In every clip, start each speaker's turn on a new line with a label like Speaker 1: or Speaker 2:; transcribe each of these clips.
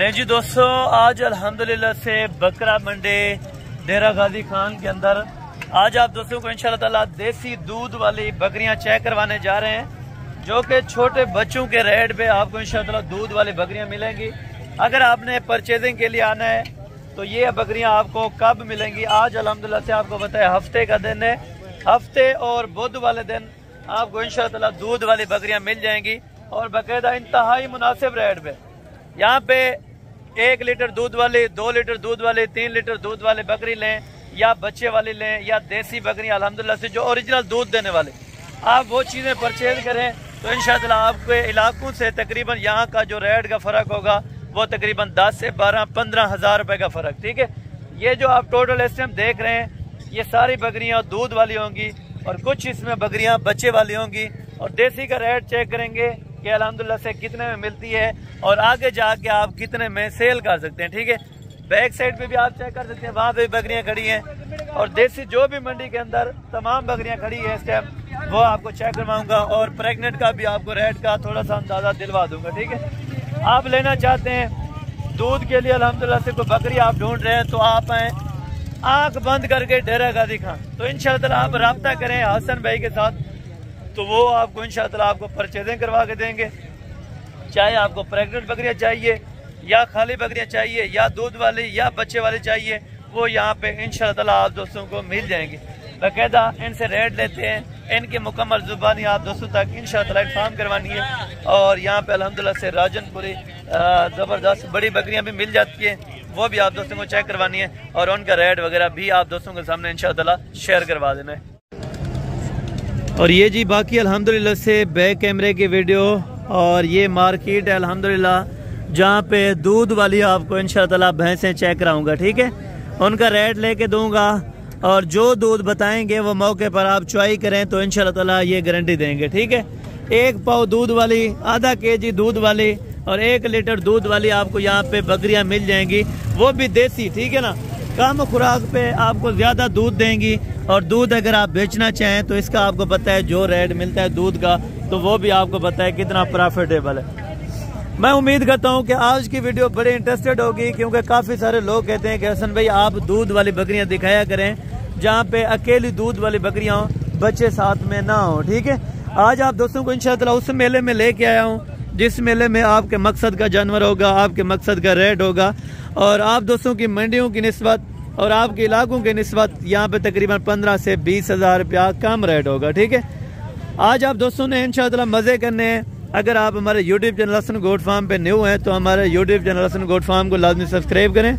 Speaker 1: नहीं जी दोस्तों, आज अल्हम्दुलिल्लाह से बकरा मंडी डेरा गाजी खान के अंदर आज आप दोस्तों को इंशाल्लाह ताला देसी दूध वाली बकरियां चेक करवाने जा रहे हैं, जो कि छोटे बच्चों के रेट पे आपको इंशाल्लाह ताला दूध वाली बकरियां मिलेंगी। अगर आपने परचेजिंग के लिए आना है तो ये बकरियां आपको कब मिलेंगी? आज अल्हम्दुलिल्लाह से आपको पता है हफ्ते का दिन है, हफ्ते और बुध वाले दिन आपको इंशाल्लाह ताला दूध वाली बकरियां मिल जाएंगी और बाकायदा इंतहाई मुनासिब रेट पे। यहाँ पे 1 लीटर दूध वाली, 2 लीटर दूध वाली, 3 लीटर दूध वाली बकरी लें या बच्चे वाली लें या देसी बकरियां अल्हम्दुलिल्लाह से जो ओरिजिनल दूध देने वाले, आप वो चीज़ें परचेज करें तो इंशाअल्लाह आपके इलाकों से तकरीबन यहाँ का जो रेट का फ़र्क होगा वो तकरीबन 10 से 12-15 हज़ार रुपये का फ़र्क। ठीक है, ये जो आप टोटल इस टाइम देख रहे हैं ये सारी बकरियाँ दूध वाली होंगी और कुछ इसमें बकरियाँ बच्चे वाली होंगी। और देसी का रेट चेक करेंगे कि अल्हम्दुलिल्लाह से कितने में मिलती है और आगे जाके आप कितने में सेल कर सकते हैं। ठीक है, बैक साइड पे भी आप चेक कर सकते हैं, वहाँ पे भी बकरियाँ खड़ी हैं और देसी जो भी मंडी के अंदर तमाम बकरियाँ खड़ी है इस टाइम वो आपको चेक करवाऊंगा और प्रेग्नेंट का भी आपको रेट का थोड़ा सा अंदाज़ा दिलवा दूंगा। ठीक है, आप लेना चाहते हैं दूध के लिए अल्हम्दुलिल्लाह से कोई बकरी आप ढूंढ रहे हैं तो आप आएँ आँख बंद करके डेरा गाजी खान, तो इंशाअल्लाह आप रब्ता करें हसन भाई के साथ, तो वो आपको इंशाअल्लाह आपको परचेजिंग करवा के देंगे। चाहे आपको प्रेग्नेंट बकरियां चाहिए या खाली बकरियां चाहिए या दूध वाली या बच्चे वाली चाहिए, वो यहाँ पे इंशाअल्लाह आप दोस्तों को मिल जाएंगे। बाकायदा इनसे रेट लेते हैं, इनकी मुकम्मल जुबानी आप दोस्तों तक इंशाअल्लाह इन्फॉर्म करवानी है। और यहाँ पे अल्हम्दुलिल्लाह से राजनपुरी ज़बरदस्त बड़ी बकरियाँ भी मिल जाती हैं, वो भी आप दोस्तों को चेक करवानी है और उनका रेट वगैरह भी आप दोस्तों के सामने इंशाअल्लाह शेयर करवा देना है। और ये जी बाकी अल्हम्दुलिल्लाह से बैक कैमरे की वीडियो और ये मार्केट है अल्हम्दुलिल्लाह जहाँ पे दूध वाली आपको इंशाअल्लाह भैंसें चेक कराऊंगा। ठीक है, उनका रेट लेके दूंगा और जो दूध बताएंगे वो मौके पर आप चॉइस करें तो इंशाअल्लाह ये गारंटी देंगे। ठीक है, 1 पाव दूध वाली, आधा केजी दूध वाली और 1 लीटर दूध वाली आपको यहाँ पे बकरियाँ मिल जाएंगी, वो भी देसी। ठीक है ना, कम खुराक पे आपको ज़्यादा दूध देंगी और दूध अगर आप बेचना चाहें तो इसका आपको पता है जो रेट मिलता है दूध का, तो वो भी आपको पता है कितना प्रॉफिटेबल है। मैं उम्मीद करता हूं कि आज की वीडियो बड़े इंटरेस्टेड होगी, क्योंकि काफ़ी सारे लोग कहते हैं कि हसन भाई आप दूध वाली बकरियां दिखाया करें जहां पे अकेली दूध वाली बकरियां हों, बच्चे साथ में ना हो। ठीक है, आज आप दोस्तों को इंशाअल्लाह उस मेले में लेके आया हूँ जिस मेले में आपके मकसद का जानवर होगा, आपके मकसद का रेट होगा और आप दोस्तों की मंडियों की निस्बत और आपके इलाकों के निस्बत यहाँ पे तकरीबन 15 से 20 हज़ार रुपया कम रेट होगा। ठीक है, आज आप दोस्तों ने इंशाअल्लाह मज़े करने हैं। अगर आप हमारे YouTube channel Hasan goat farm पे न्यू हैं तो हमारे YouTube channel Hasan goat farm को लाजमी सब्सक्राइब करें,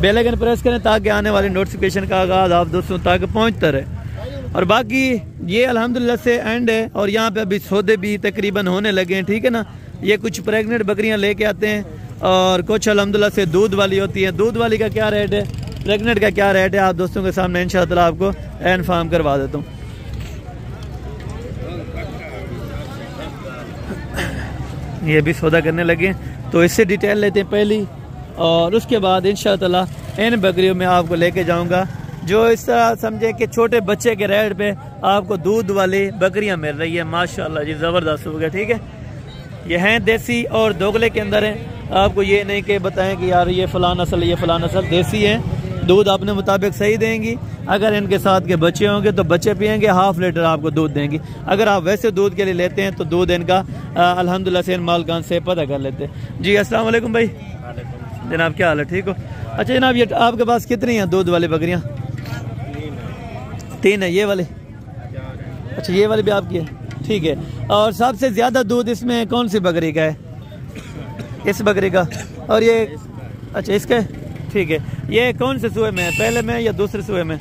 Speaker 1: बेल आइकन प्रेस करें ताकि आने वाली नोटिफिकेशन का आगाज़ आप दोस्तों तक पहुँचता रहे। और बाकी ये अल्हम्दुलिल्लाह से एंड है और यहाँ पे अभी सौदे भी तकरीबन होने लगे हैं। ठीक है ना, ये कुछ प्रेगनेंट बकरियाँ लेके आते हैं और कुछ अल्हम्दुलिल्लाह से दूध वाली होती है। दूध वाली का क्या रेट है, प्रेग्नेंट का क्या रेट है, आप दोस्तों के सामने इंशाअल्लाह आपको इन्फॉर्म करवा देता हूँ। ये भी सौदा करने लगे तो इससे डिटेल लेते हैं पहली और उसके बाद इंशाअल्लाह इन बकरियों में आपको लेके जाऊंगा जो इस तरह समझे कि छोटे बच्चे के रेट पे आपको दूध वाली बकरियां मिल रही है। माशाल्लाह जी ज़बरदस्त हो गया। ठीक है, ये हैं देसी और दोगले के अंदर हैं। आपको ये नहीं कि बताएं कि यार ये फ़लाँ नस्ल ये फ़लाँ नस्ल, देसी है, दूध अपने मुताबिक सही देंगी। अगर इनके साथ के बच्चे होंगे तो बच्चे पियेंगे, ½ लीटर आपको दूध देंगी। अगर आप वैसे दूध के लिए लेते हैं तो दूध इनका अल्हम्दुलिल्लाह से इन मालकान से पता कर लेते हैं। जी अस्सलाम वालेकुम भाई। जनाब क्या हाल है, ठीक हो? अच्छा जनाब, ये आपके पास कितनी हैं दूध वाली बकरियाँ? 3 है। ये वाले? अच्छा ये वाली भी आपकी है, ठीक है। और सबसे ज़्यादा दूध इसमें कौन सी बकरी का है? इस बकरी का। और ये अच्छा इसका, ठीक है। ये कौन से सूए में है, पहले में या दूसरे सूए में?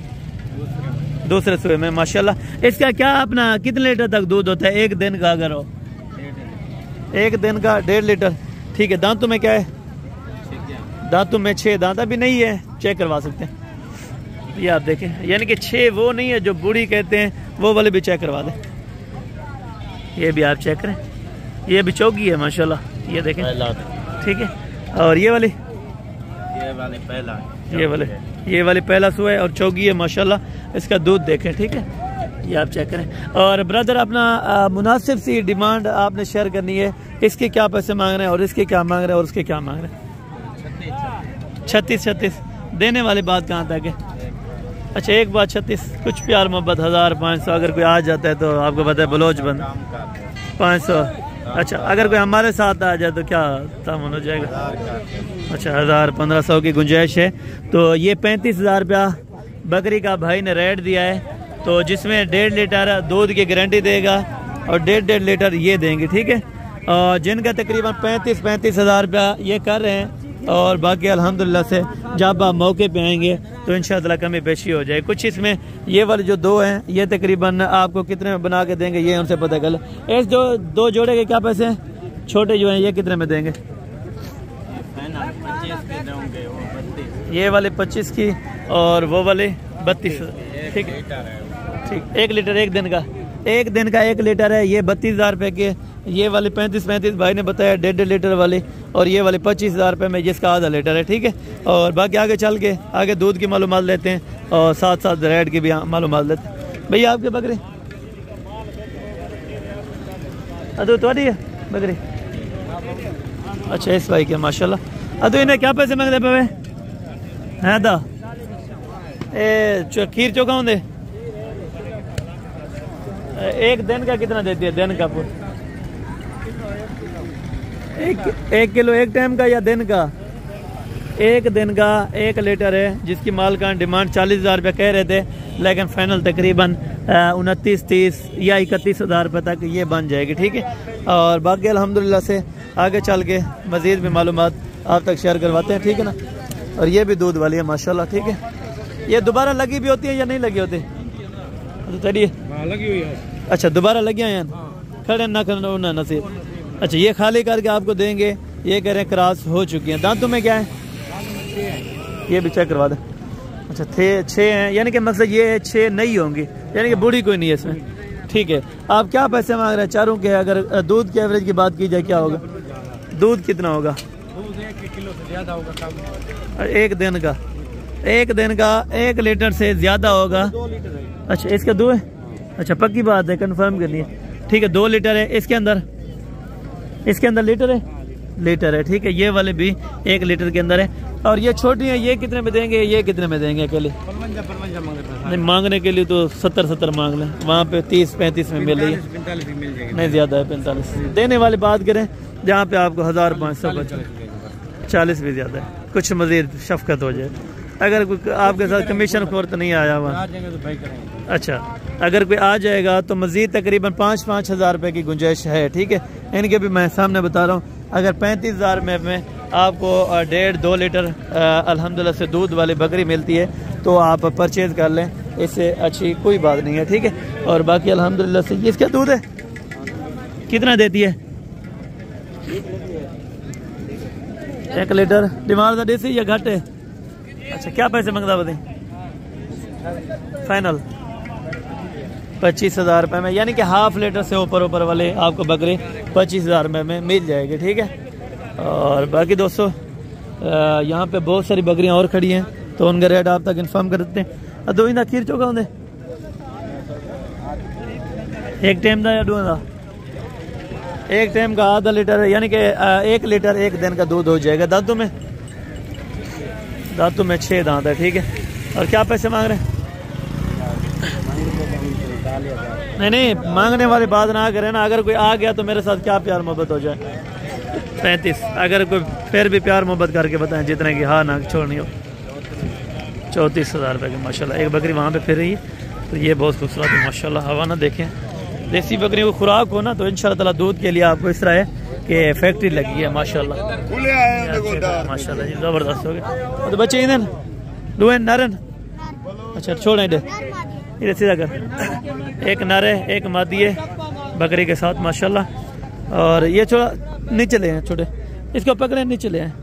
Speaker 1: दूसरे सूए में। माशाल्लाह। इसका क्या अपना कितने लीटर तक दूध होता है एक दिन का? अगर हो 1 दिन का 1.5 लीटर, ठीक है। दांतों में क्या है? दांतों में 6 दांत अभी नहीं है, चेक करवा सकते हैं। ये आप देखें, यानी कि 6 वो नहीं है जो बूढ़ी कहते हैं, वो वाले भी चेक करवा दें। ये भी आप चेक करें, ये भी चौकी है माशाल्लाह, ये देखें, ठीक है। और ये वाली
Speaker 2: पहला,
Speaker 1: ये वाली पहला सुआ है और चौकी है माशाल्लाह। इसका दूध देखें, ठीक है, ये आप चेक करें। और ब्रदर अपना मुनासिब सी डिमांड आपने शेयर करनी है, इसके क्या पैसे मांग रहे हैं और इसके क्या मांग रहे हैं और उसके क्या मांग रहे हैं? 36 देने वाली बात कहाँ तक है? अच्छा, एक बात 36, कुछ प्यार मोहब्बत 1500। अगर कोई आ जाता है तो आपको पता है बलोच बंद 500। अच्छा, अगर कोई हमारे साथ आ जाए तो क्या सामान हो जाएगा? अच्छा, 1000-1500 की गुंजाइश है। तो ये 35,000 रुपया बकरी का भाई ने रेट दिया है, तो जिसमें 1.5 लीटर दूध की गारंटी देगा और 1.5 लीटर ये देंगे, ठीक है। और जिनका तकरीबन 35,000 रुपया ये कर रहे हैं, और बाकी अल्हम्दुलिल्लाह से जब आप मौके पे आएंगे तो इंशाअल्लाह कमी पेशी हो जाए। कुछ इसमें ये वाले जो 2 हैं ये तकरीबन आपको कितने में बना के देंगे ये उनसे पता कर। इस जो 2 जोड़े के क्या पैसे हैं? छोटे जो हैं ये कितने में देंगे? ये वाले 25 की और वो वाले 32। ठीक है, ठीक। 1 लीटर एक दिन का 1 लीटर है, ये 32,000 रुपये के। ये वाले 35 भाई ने बताया 1.5 लीटर वाले, और ये वाले 25,000 रुपये में, जिसका आधा लीटर है, ठीक है। और बाकी आगे चल के आगे दूध की मालूमात लेते हैं और साथ साथ रेट की भी मालूमात लेते हैं। भैया आपके बकरी अदू तो है बकरी? अच्छा, इस भाई के माशाल्लाह। अदू इन्हें क्या पैसे मांगते पे हैं? दा खीर चौका होंगे एक दिन का कितना देती है? दिन का पूरा 1 किलो एक टाइम का या दिन का? 1 दिन का 1 लीटर है, जिसकी माल का डिमांड 40,000 रुपये कह रहे थे, लेकिन फाइनल तकरीबन 29-30 या 31,000 रुपये तक ये बन जाएगी, ठीक है। और बाकी अल्हम्दुलिल्लाह से आगे चल के मज़ीद भी मालूमात आप तक शेयर करवाते हैं, ठीक है ना। और ये भी दूध वाली है माशाल्लाह, ठीक है। ये दोबारा लगी भी होती है या नहीं लगी होती? चलिए,
Speaker 2: लगी हुई है।
Speaker 1: अच्छा, दोबारा लगी हैं, खड़े ना करना नसीब। अच्छा, ये खाली करके आपको देंगे। ये कह रहे हैं क्रॉस हो चुकी हैं। दांतों में क्या है? ये भी चेक करवा दें। अच्छा, 6 हैं, यानी कि मतलब ये 6 नहीं होंगी, यानी कि बूढ़ी कोई नहीं है इसमें, ठीक है। आप क्या पैसे मांग रहे हैं चारों के? अगर दूध के एवरेज की बात की जाए क्या होगा? दूध कितना होगा?
Speaker 2: दूध 1 किलो से ज़्यादा होगा।
Speaker 1: 1 दिन का 1 लीटर से ज़्यादा होगा।
Speaker 2: 2 लीटर है।
Speaker 1: अच्छा, इसका 2 है? अच्छा, पक्की बात है, कंफर्म करनी है, ठीक है। 2 लीटर है। इसके अंदर लीटर है, ठीक है। ये वाले भी 1 लीटर के अंदर है। और ये छोटी है, ये कितने में देंगे? ये कितने में देंगे अकेले?
Speaker 2: 55
Speaker 1: नहीं, मांगने के लिए तो 70 मांग लें, वहाँ पे 30-35 में मिल रही है।
Speaker 2: 45 मिल जाएगी।
Speaker 1: नहीं, ज़्यादा है 45। देने वाली बात करें जहाँ पे आपको 1500 बचे, 40 भी ज़्यादा है। कुछ मज़ीद शफकत हो जाए। अगर कोई आपके साथ कमीशन खोर तो नहीं आया हुआ? अच्छा, अगर कोई आ जाएगा तो मज़ीद तकरीबन 5-5 हज़ार रुपये की गुंजाइश है, ठीक है। इनके भी मैं सामने बता रहा हूँ। अगर 35,000 में आपको 1.5-2 लीटर अल्हम्दुलिल्लाह से दूध वाली बकरी मिलती है तो आप परचेज़ कर लें, इससे अच्छी कोई बात नहीं है, ठीक है। और बाकी अल्हम्दुलिल्लाह से ये इसका दूध है कितना देती है? 1 लीटर। डिमांड देसी या घट है? अच्छा, क्या पैसे मांगता बताइए? फाइनल 25,000 रुपये में, यानी कि हाफ लीटर से ऊपर वाले आपको बकरी 25,000 रुपये में मिल जाएगी, ठीक है। और बाकी दोस्तों यहाँ पे बहुत सारी बकरियाँ और खड़ी हैं, तो उनका रेट आप तक इन्फॉर्म कर देते हैं। दो इंदा खीर चौका होंगे 1 टाइम का या 2 का? 1 टाइम का आधा लीटर है, यानी कि 1 लीटर 1 दिन का दूध हो जाएगा। दांतों में 6 दांत है, ठीक है। और क्या पैसे मांग रहे हैं? नहीं, मांगने वाली बात ना करें ना। अगर कोई आ गया तो मेरे साथ क्या प्यार मोहब्बत हो जाए? 35। अगर कोई फिर भी प्यार मोहब्बत करके बताएं जितने की हाँ ना छोड़नी हो। 34,000 रुपये की माशाल्लाह। एक बकरी वहाँ पे फिर रही है, तो ये बहुत खूबसूरत है माशाल्लाह। हवा ना देखें, देसी बकरियों को खुराक हो ना तो इंशाल्लाह ताला दूध के लिए आपको इस तरह है कि फैक्ट्री लगी है माशाल्लाह। माशाल्लाह जी, ज़बरदस्त हो गया। तो बच्चे इधर डून नारन, अच्छा छोड़ें इधर सीधा कर। एक नर है, एक मादी है बकरी के साथ माशाल्लाह। और ये थोड़ा नीचे ले हैं, छोटे इसको पकड़े नीचे ले हैं।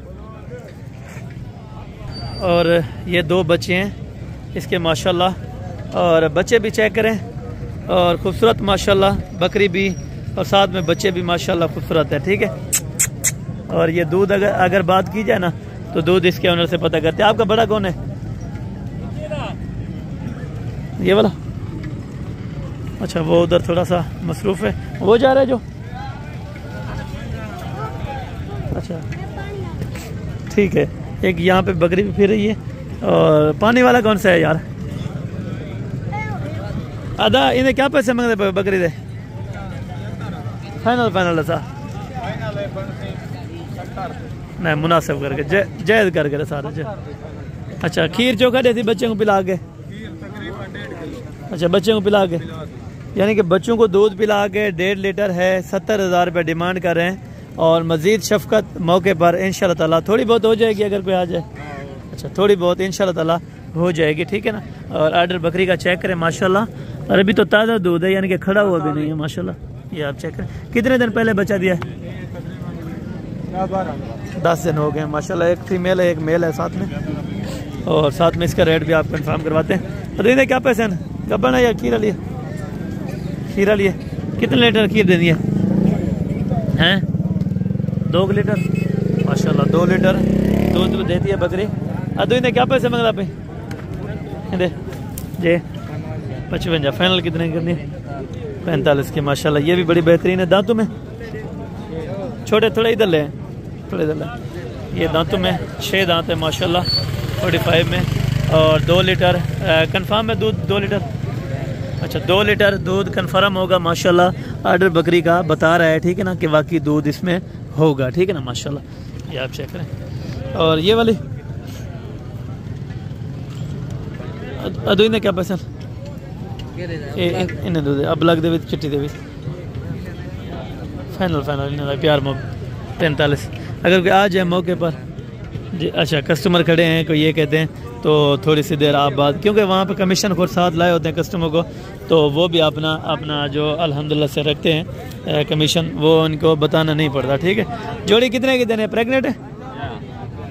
Speaker 1: और ये 2 बच्चे हैं इसके माशाल्लाह, और बच्चे भी चेक करें, और खूबसूरत माशाल्लाह बकरी भी, और साथ में बच्चे भी माशाल्लाह खूबसूरत है, ठीक है। और ये दूध अगर बात की जाए ना तो दूध इसके ओनर से पता करते हैं। आपका बड़ा कौन है? ये वाला? अच्छा, वो उधर थोड़ा सा मसरूफ़ है, वो जा रहा है जो। अच्छा ठीक है, एक यहाँ पे बकरी भी फिर रही है। और पानी वाला कौन सा है यार? आधा इन्हें क्या पैसे मंगते बकरी दे? फाइनल सा नहीं मुनासिब करके जायज़ करके सारा जय। अच्छा खीर चोखा देती बच्चे को पिला के? अच्छा बच्चे को पिला के, यानी कि बच्चों को दूध पिला के 1.5 लीटर है। 70,000 रुपये डिमांड कर रहे हैं और मज़ीद शफ़क़त मौके पर इंशाल्लाह ताला थोड़ी बहुत हो जाएगी अगर कोई आ जाए। अच्छा थोड़ी बहुत इंशाल्लाह ताला हो जाएगी, ठीक है ना। और आर्डर बकरी का चेक करें माशाल्लाह, और अभी तो ताज़ा दूध है, यानी कि खड़ा हुआ भी नहीं है माशाल्लाह। ये आप चेक करें। कितने दिन पहले बच्चा दिया है? 10 दिन हो गए माशाल्लाह। एक फीमेल है एक मेल है साथ में, और साथ में इसका रेट भी आप कंफर्म करवाते हैं। तो इन्हें क्या पैसे हैं? गब्बन है या खीरा लिए? खीरा लिए। कितने लीटर खीर दे दिए हैं? 2 लीटर माशाल्लाह। 2 लीटर दूध देती है बकरी। अदो इन्हें क्या पैसे मंगला पे? जे 55। फाइनल कितने की करनी है? 45 की माशाल्लाह। ये भी बड़ी बेहतरीन है। दांतों में छोटे थोड़े इधर ले, थोड़े इधर ले। ये दांतों में 6 दांत है माशाल्लाह 45 में। और 2 लीटर कंफर्म है दूध? 2 लीटर। अच्छा 2 लीटर दूध कंफर्म होगा माशाल्लाह। आर्डर बकरी का बता रहा है, ठीक है ना, कि वाकई दूध इसमें होगा, ठीक है ना माशाल्लाह। ये आप चेक करें। और ये वाली अदो इन्हें क्या पैसा? इन्हें दूध अब लग दे चिट्ठी दे फाइनल प्यार मोह 45। अगर कोई आ जाए मौके पर जी। अच्छा कस्टमर खड़े हैं, कोई ये कहते हैं तो थोड़ी सी देर आप बात, क्योंकि वहाँ पे कमीशन खुद साथ लाए होते हैं कस्टमर को, तो वो भी अपना जो अल्हम्दुलिल्लाह से रखते हैं कमीशन, वो उनको बताना नहीं पड़ता, ठीक है। जोड़ी कितने की देने? प्रेगनेंट है?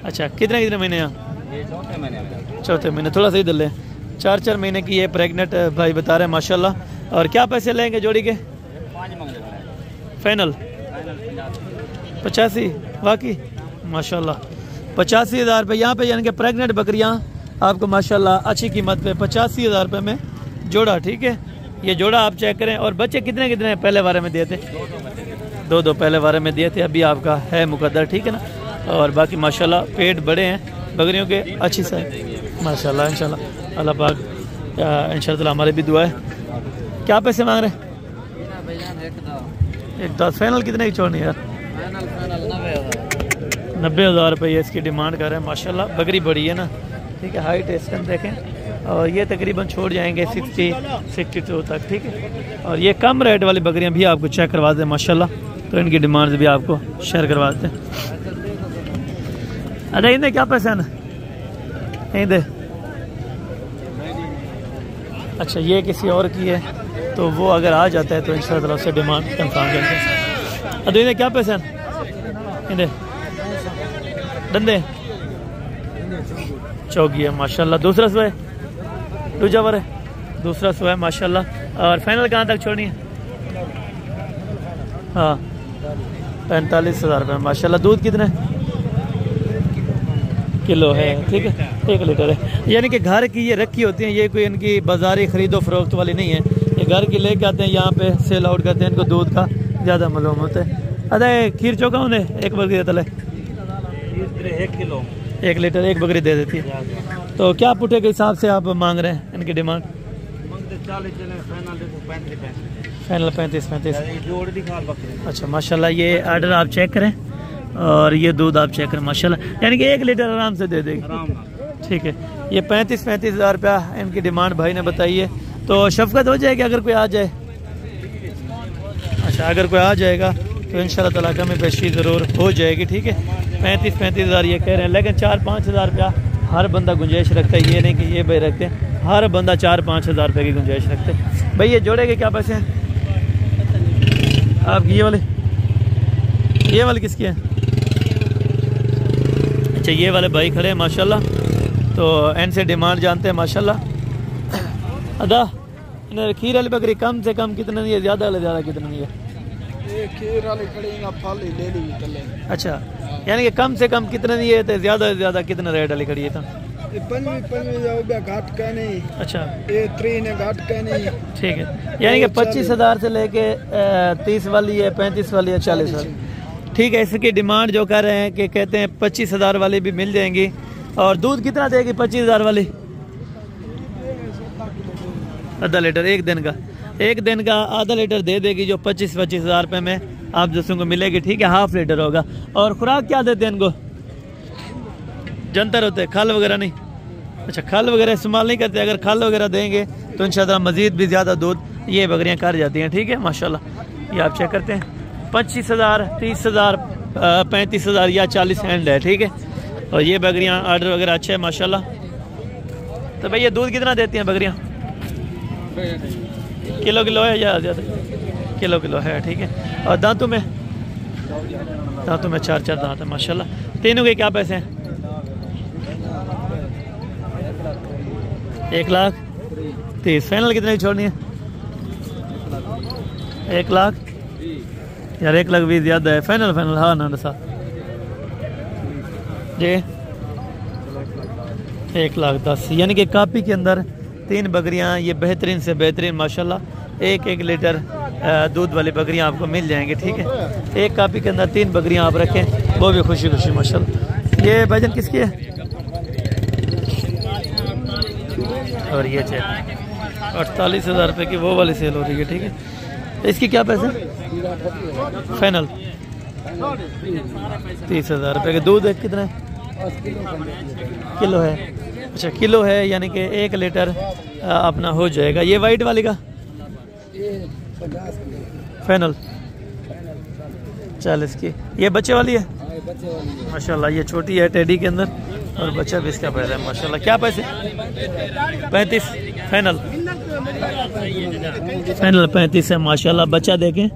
Speaker 1: अच्छा कितने महीने यहाँ? चौथे महीने। थोड़ा सा इधर ले। 4 महीने की ये प्रेगनेंट भाई बता रहे हैं माशाल्लाह। और क्या पैसे लेंगे जोड़ी के? फाइनल 85 वाकई माशाल्लाह। 85,000 रुपये यहाँ पे, यानी कि प्रेगनेंट बकरियाँ आपको माशाल्लाह अच्छी कीमत पे 85,000 रुपये में जोड़ा, ठीक है। ये जोड़ा आप चेक करें। और बच्चे कितने पहले बारे में दिए थे? 2 पहले बारे में दिए थे। अभी आपका है मुकद्दर, ठीक है ना। और बाकी माशाल्लाह पेट बड़े हैं बकरियों के, अच्छी सा माशाल्लाह। इंशाल्लाह अल्लाह पाक इंशाल्लाह हमारे भी दुआ है। क्या पैसे मांग रहे हैं? 1 फाइनल कितने की छोड़नी है यार? 90,000 रुपये इसकी डिमांड कर रहे हैं माशाल्लाह। बकरी बड़ी है ना, ठीक है। हाइट इसका देखें, और ये तकरीबन छोड़ जाएंगे 60-62 तक, ठीक है। और ये कम रेट वाली बकरियां भी आपको चेक करवा दें माशाल्लाह, तो इनकी डिमांड भी आपको शेयर करवा दें। अरे इन्हें क्या पैसा है ना? नहीं दे। अच्छा ये किसी और की है, तो वो अगर आ जाता है तो इंशाल्लाह उससे डिमांड कंफर्म करते हैं। अरे इन्हें क्या पैसा है? इन्हें डंडे चौकी है माशाल्लाह। दूसरा सुबह दूजावर है, दूसरा सुबह माशाल्लाह। और फाइनल कहाँ तक छोड़नी है? हाँ 45,000 रुपये माशाल्लाह। दूध कितना है? किलो है, ठीक है। 1 लीटर है, यानी कि घर की ये रखी होती हैं, ये कोई इनकी बाजारी खरीदो फरोख्त वाली नहीं है। ये घर की लेके आते हैं, यहाँ पे सेल आउट करते हैं। इनको दूध का ज़्यादा मालूम होता है। अरे खीर चौका उन्हें 1 बकरी देता है?
Speaker 2: 1 किलो
Speaker 1: 1 लीटर 1 बकरी दे देती है। तो क्या पुठे के हिसाब से आप मांग रहे हैं इनकी डिमांड? फाइनल 35। अच्छा माशाल्लाह। ये आर्डर आप चेक करें और ये दूध आप चेक करें माशाल्लाह, यानी कि 1 लीटर आराम से दे देगी, ठीक है। ये 35,000 रुपया इनकी डिमांड भाई ने बताई है। तो शफकत हो जाएगी अगर कोई आ जाए? अच्छा अगर कोई आ जाएगा तो इंशाल्लाह ताला कमी पेशी ज़रूर हो जाएगी, ठीक है। 35,000 ये कह रहे हैं, लेकिन 4-5 हज़ार रुपया हर बंदा गुंजाइश रखता है। ये नहीं कि ये भाई रखते हैं, हर बंदा 4-5 हज़ार रुपये की गुंजाइश रखते हैं। भाई ये जोड़े के क्या पैसे हैं आपकी? ये वाली किसकी है? अच्छा ये वाले भाई खड़े हैं माशाल्लाह, तो इनसे डिमांड जानते हैं माशाल्लाह। अदा खीर वाली बकरी कम से कम कितना नहीं है, ज़्यादा से ज़्यादा कितना नहीं है? अच्छा यानी कि कम से कम कितना नहीं है, तो ज़्यादा से ज़्यादा कितना रेट वाली खड़ी है? तो अच्छा ठीक है, यानी कि 25,000 से लेके 30 वाली है, 35 वाली है, 40 वाली। ठीक है। इसकी डिमांड जो कर रहे हैं कि कहते हैं 25,000 वाली भी मिल जाएंगी। और दूध कितना देगी 25,000 वाली? आधा लीटर एक दिन का, एक दिन का आधा लीटर दे देगी, जो 25,000 रुपये में आप दोस्तों को मिलेगी। ठीक है, हाफ लीटर होगा। और खुराक क्या देते हैं इनको? जंतर होते हैं, खल वगैरह नहीं? अच्छा, खल वगैरह इस्तेमाल नहीं करते। अगर खल वगैरह देंगे तो इंशाल्लाह मज़ीद भी ज़्यादा दूध ये बकरियां कर जाती हैं। ठीक है, माशाल्लाह। ये आप चेक करते हैं 25,000, 30,000, 35,000 या 40 हैंड है। ठीक है, और ये बकरियां आर्डर वगैरह अच्छा है माशाल्लाह। तो भाई ये दूध कितना देती हैं बकरियां? किलो किलो है या ज़्यादा? किलो किलो है। ठीक है, और दांतों में? दांतों में 4 दांत है माशाल्लाह। तीनों के क्या पैसे हैं? 1,30,000। फाइनल कितने की छोड़नी है? 1,00,000 यार, 1,20,000 ज़्यादा है। फाइनल फाइनल हाँ ना साहब जी, 1,10,000 यानी कि कापी के अंदर 3 बकरियां ये बेहतरीन से बेहतरीन माशाल्लाह 1-1 लीटर दूध वाली बकरियां आपको मिल जाएंगी। ठीक है, एक कापी के अंदर 3 बकरियां आप रखें, वो भी खुशी खुशी माशाल्लाह। ये भाईजान किसकी है? और ये चेक 48,000 रुपये की वो वाली सेल हो रही है। ठीक है, इसकी क्या पैसे? फाइनल 30,000 रुपये के। दूध कितना है? किलो है। अच्छा, किलो है यानी कि 1 लीटर अपना हो जाएगा। ये वाइट वाली का फाइनल 40 की। ये बच्चे वाली है माशाल्लाह। ये छोटी है टेडी के अंदर और बच्चा भी इसका पैदा है माशाल्लाह। क्या पैसे? 35 फाइनल। फाइनल 35 है माशाल्लाह। बच्चा देखें,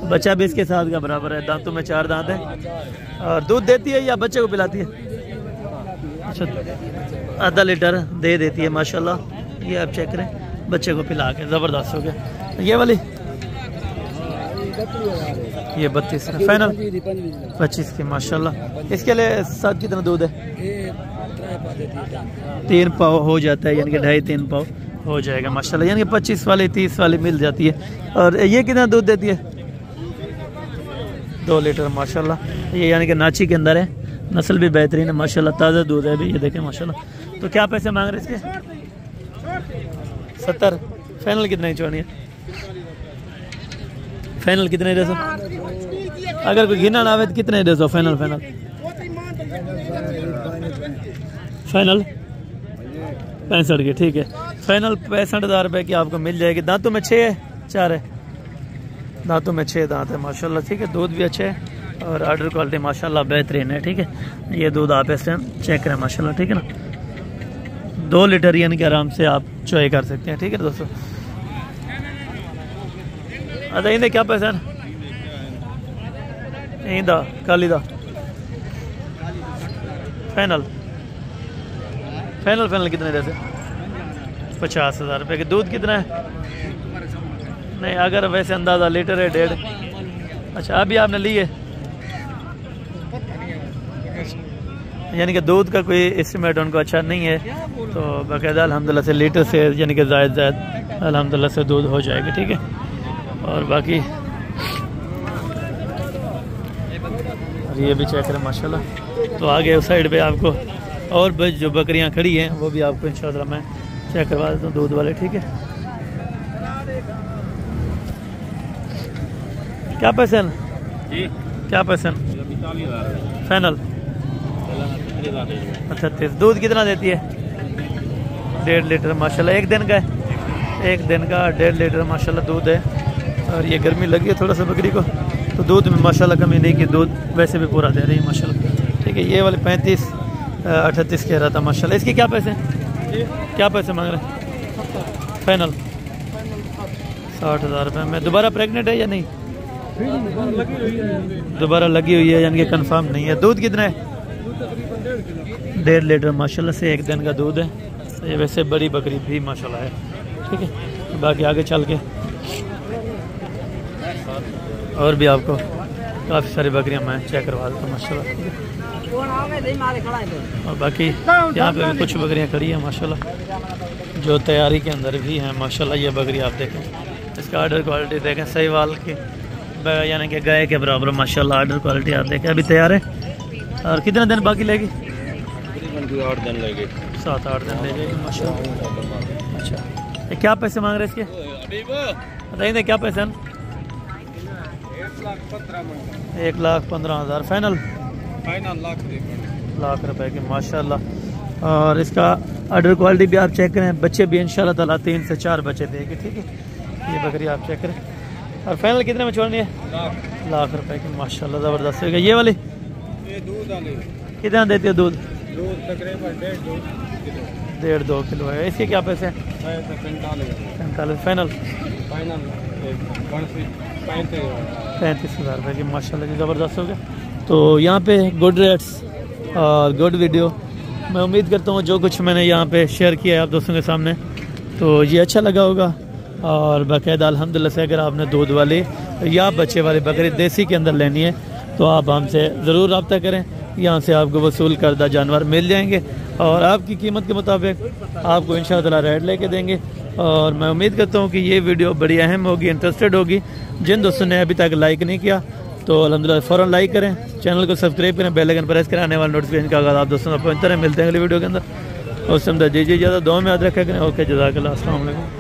Speaker 1: बच्चा भी इसके साथ का बराबर है। दांतों में 4 दांत है। और दूध देती है या बच्चे को पिलाती है? अच्छा, आधा लीटर दे देती है माशाल्लाह। ये आप चेक करें, बच्चे को पिला के ज़बरदस्त हो गया। ये वाली ये 32 है फाइनल 25 की माशाल्लाह। इसके लिए साथ कितना दूध है? 3 पाव हो जाता है, यानी कि 2.5-3 पाव हो जाएगा माशाल्लाह। यानी कि 25 वाली 30 वाली मिल जाती है। और ये कितना दूध देती है? 2 लीटर माशाल्लाह। ये यानी कि नाची के अंदर है, नस्ल भी बेहतरीन है माशाल्लाह। ताज़ा दूध है भी, ये देखें माशाल्लाह। तो क्या पैसे मांग रहे इसके? 70। फाइनल कितना ही छोड़नी है? फाइनल कितने दे सो? अगर कोई गिना ना आवे तो कितने दे सो? फाइनल फाइनल फाइनल 65 की। ठीक है, फाइनल 65,000 रुपये की आपको मिल जाएगी। दांतों में 6 है 4 है? दांतों में 6 दांत है माशाल्लाह। ठीक है, दूध भी अच्छे है और आर्डर क्वालिटी माशाल्लाह बेहतरीन है। ठीक है, ये दूध आप इस टाइम चेक करें माशाल्लाह। ठीक है ना, 2 लीटर यानी कि आराम से आप चॉय कर सकते हैं। ठीक है दोस्तों। अच्छा, इन्हें क्या पैसा है? इंदा काली दा फाइनल फाइनल फाइनल कितने देते? 50,000 रुपये के। दूध कितना है? नहीं, अगर वैसे अंदाज़ा लीटर है 1.5। अच्छा, अभी आपने लिए यानी कि दूध का कोई एस्टिमेट उनको अच्छा नहीं है, तो बाकायदा अल्हम्दुलिल्लाह से लीटर से यानी कि ज़ायद अल्हम्दुलिल्लाह से दूध हो जाएगी। ठीक है, और बाकी ये भी चेक करें माशाल्लाह। तो आगे उस साइड पे आपको और जो बकरियां खड़ी हैं वो भी आपको इंशाल्लाह मैं चेक करवा देता हूँ दूध वाले। ठीक है, क्या पैसे हैं? क्या पैसे? फाइनल 38। दूध कितना देती है? 1.5 लीटर माशाल्लाह। एक दिन का है, एक दिन का 1.5 लीटर माशाल्लाह दूध है। और ये गर्मी लगी है थोड़ा सा बकरी को, तो दूध में माशाल्लाह कमी नहीं की, दूध वैसे भी पूरा दे रही है माशाल्लाह। ठीक है, ये वाले 35-38 कह रहा था माशाल्लाह। इसके क्या पैसे? क्या पैसे मांग रहे हैं? फाइनल 60,000 रुपये में। दोबारा प्रेग्नेंट है या नहीं? दोबारा लगी हुई है, यानी कि कंफर्म नहीं है। दूध कितना है? 1.5 लीटर माशाल्लाह से एक दिन का दूध है। ये वैसे बड़ी बकरी भी माशाल्लाह है। ठीक है, बाकी आगे चल के और भी आपको काफ़ी सारी बकरियां मैं चेक करवा देता हूँ माशाल्लाह। और बाकी यहाँ पे भी कुछ बकरियां खड़ी हैं माशाल्लाह, जो तैयारी के अंदर भी हैं माशाल्लाह। ये बकरी आप देखें, इसका आर्डर क्वालिटी देखें, सहीवाल की यानी कि गाय के बराबर माशाल्लाह। आर्डर क्वालिटी आप देखें, अभी तैयार है। और कितने दिन बाकी लेगी?
Speaker 2: 8 दिन लगे,
Speaker 1: 7-8 दिन ले जाएगी माशाल्लाह। अच्छा, ये क्या पैसे मांग रहे हैं इसके? बताइए क्या पैसे हैं? 1,15,000 फाइनल लाख रुपए की माशाल्लाह। और इसका आर्डर क्वालिटी भी आप चेक करें, बच्चे भी इंशाल्लाह ताला 3 से 4 बच्चे देंगे, ठीक है। ये बकरी आप चेक करें। और फाइनल कितने में छोड़नी है? लाख रुपए की माशाल्लाह, ज़बरदस्त है। ये वाली कितना देती है दूध?
Speaker 2: तकरीबन
Speaker 1: 1.5-2 किलो है। इसके क्या पैसे हैं? 45 फाइनल 35,000 रुपये की माशाल्लाह जी, ज़बरदस्त हो गया। तो यहाँ पे गुड रेट्स और गुड वीडियो। मैं उम्मीद करता हूँ जो कुछ मैंने यहाँ पे शेयर किया है आप दोस्तों के सामने, तो ये अच्छा लगा होगा। और बाकायदा अल्हम्दुलिल्लाह से अगर आपने दूध वाली या बच्चे वाली बकरी देसी के अंदर लेनी है तो आप हमसे ज़रूर रब्ता करें। यहाँ से आपको वसूल करदा जानवर मिल जाएंगे और आपकी कीमत के मुताबिक आपको इंशाअल्लाह ताला रेट लेके देंगे। और मैं उम्मीद करता हूँ कि ये वीडियो बड़ी अहम होगी, इंटरेस्टेड होगी। जिन दोस्तों ने अभी तक लाइक नहीं किया तो अल्हम्दुलिल्लाह फ़ौरन लाइक करें, चैनल को सब्सक्राइब करें, बेल आइकन प्रेस करें, आने वाले नोटिफिकेशन का आगाज़ आप दोस्तों को पहुँचते रहें। मिलते हैं अगली वीडियो के अंदर। उस समय दीजिए इजाज़त, दुआ में याद रखा करें। ओके, जज़ाकल्लाह, अस्सलाम वालेकुम।